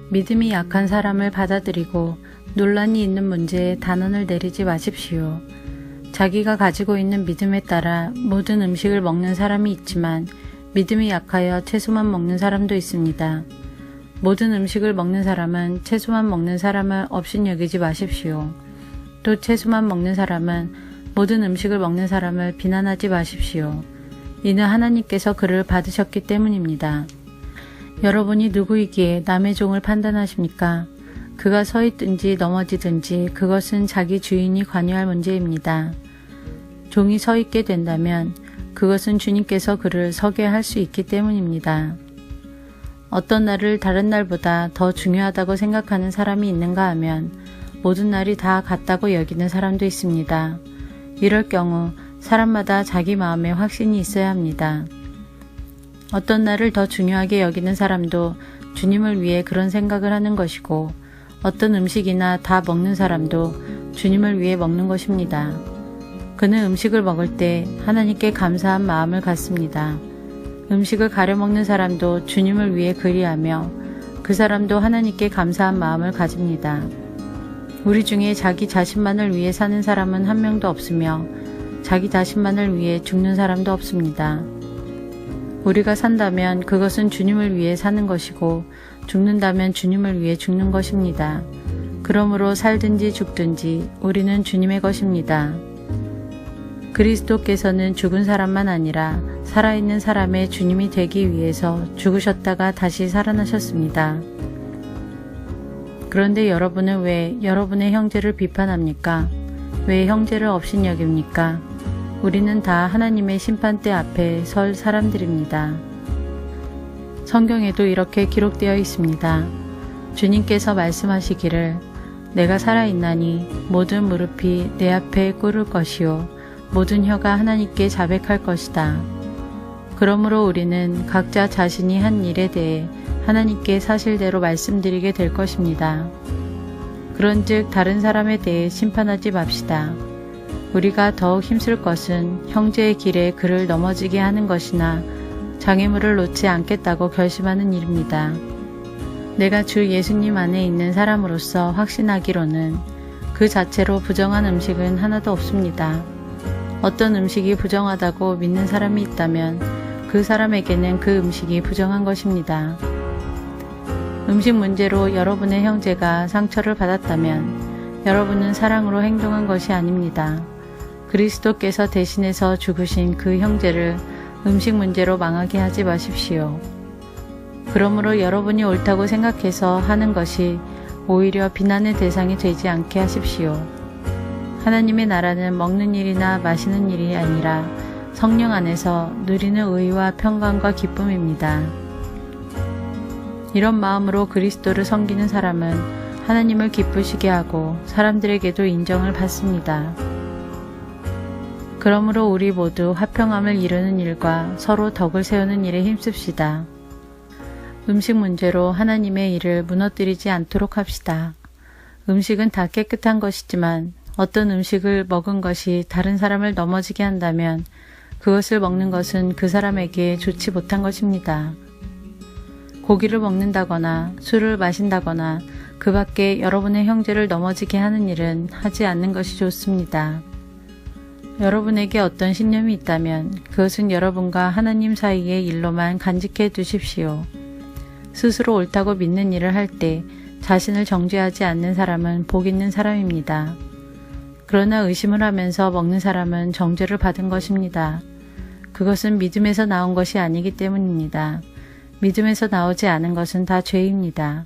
믿음이 약한 사람을 받아들이고 논란이 있는 문제에 단언을 내리지 마십시오. 자기가 가지고 있는 믿음에 따라 모든 음식을 먹는 사람이 있지만 믿음이 약하여 채소만 먹는 사람도 있습니다. 모든 음식을 먹는 사람은 채소만 먹는 사람을 업신여기지 마십시오. 또 채소만 먹는 사람은 모든 음식을 먹는 사람을 비난하지 마십시오. 이는 하나님께서 그를 받으셨기 때문입니다. 여러분이 누구이기에 남의 종을 판단하십니까? 그가 서 있든지 넘어지든지 그것은 자기 주인이 관여할 문제입니다. 종이 서 있게 된다면 그것은 주님께서 그를 서게 할 수 있기 때문입니다. 어떤 날을 다른 날보다 더 중요하다고 생각하는 사람이 있는가 하면 모든 날이 다 같다고 여기는 사람도 있습니다. 이럴 경우 사람마다 자기 마음에 확신이 있어야 합니다. 어떤 날을 더 중요하게 여기는 사람도 주님을 위해 그런 생각을 하는 것이고 어떤 음식이나 다 먹는 사람도 주님을 위해 먹는 것입니다. 그는 음식을 먹을 때 하나님께 감사한 마음을 갖습니다. 음식을 가려 먹는 사람도 주님을 위해 그리하며 그 사람도 하나님께 감사한 마음을 가집니다. 우리 중에 자기 자신만을 위해 사는 사람은 한 명도 없으며 자기 자신만을 위해 죽는 사람도 없습니다. 우리가 산다면 그것은 주님을 위해 사는 것이고 죽는다면 주님을 위해 죽는 것입니다. 그러므로 살든지 죽든지 우리는 주님의 것입니다. 그리스도께서는 죽은 사람만 아니라 살아있는 사람의 주님이 되기 위해서 죽으셨다가 다시 살아나셨습니다. 그런데 여러분은 왜 여러분의 형제를 비판합니까? 왜 형제를 업신여깁니까? 우리는 다 하나님의 심판대 앞에 설 사람들입니다. 성경에도 이렇게 기록되어 있습니다. 주님께서 말씀하시기를 내가 살아있나니 모든 무릎이 내 앞에 꿇을 것이요 모든 혀가 하나님께 자백할 것이다. 그러므로 우리는 각자 자신이 한 일에 대해 하나님께 사실대로 말씀드리게 될 것입니다. 그런즉 다른 사람에 대해 심판하지 맙시다. 우리가 더욱 힘쓸 것은 형제의 길에 그를 넘어지게 하는 것이나 장애물을 놓지 않겠다고 결심하는 일입니다. 내가 주 예수님 안에 있는 사람으로서 확신하기로는 그 자체로 부정한 음식은 하나도 없습니다. 어떤 음식이 부정하다고 믿는 사람이 있다면 그 사람에게는 그 음식이 부정한 것입니다. 음식 문제로 여러분의 형제가 상처를 받았다면 여러분은 사랑으로 행동한 것이 아닙니다. 그리스도께서 대신해서 죽으신 그 형제를 음식 문제로 망하게 하지 마십시오. 그러므로 여러분이 옳다고 생각해서 하는 것이 오히려 비난의 대상이 되지 않게 하십시오. 하나님의 나라는 먹는 일이나 마시는 일이 아니라 성령 안에서 누리는 의와 평강과 기쁨입니다. 이런 마음으로 그리스도를 섬기는 사람은 하나님을 기쁘시게 하고 사람들에게도 인정을 받습니다. 그러므로 우리 모두 화평함을 이루는 일과 서로 덕을 세우는 일에 힘씁시다. 음식 문제로 하나님의 일을 무너뜨리지 않도록 합시다. 음식은 다 깨끗한 것이지만 어떤 음식을 먹은 것이 다른 사람을 넘어지게 한다면 그것을 먹는 것은 그 사람에게 좋지 못한 것입니다. 고기를 먹는다거나 술을 마신다거나 그 밖에 여러분의 형제를 넘어지게 하는 일은 하지 않는 것이 좋습니다. 여러분에게 어떤 신념이 있다면 그것은 여러분과 하나님 사이의 일로만 간직해 두십시오. 스스로 옳다고 믿는 일을 할 때 자신을 정죄하지 않는 사람은 복 있는 사람입니다. 그러나 의심을 하면서 먹는 사람은 정죄를 받은 것입니다. 그것은 믿음에서 나온 것이 아니기 때문입니다. 믿음에서 나오지 않은 것은 다 죄입니다.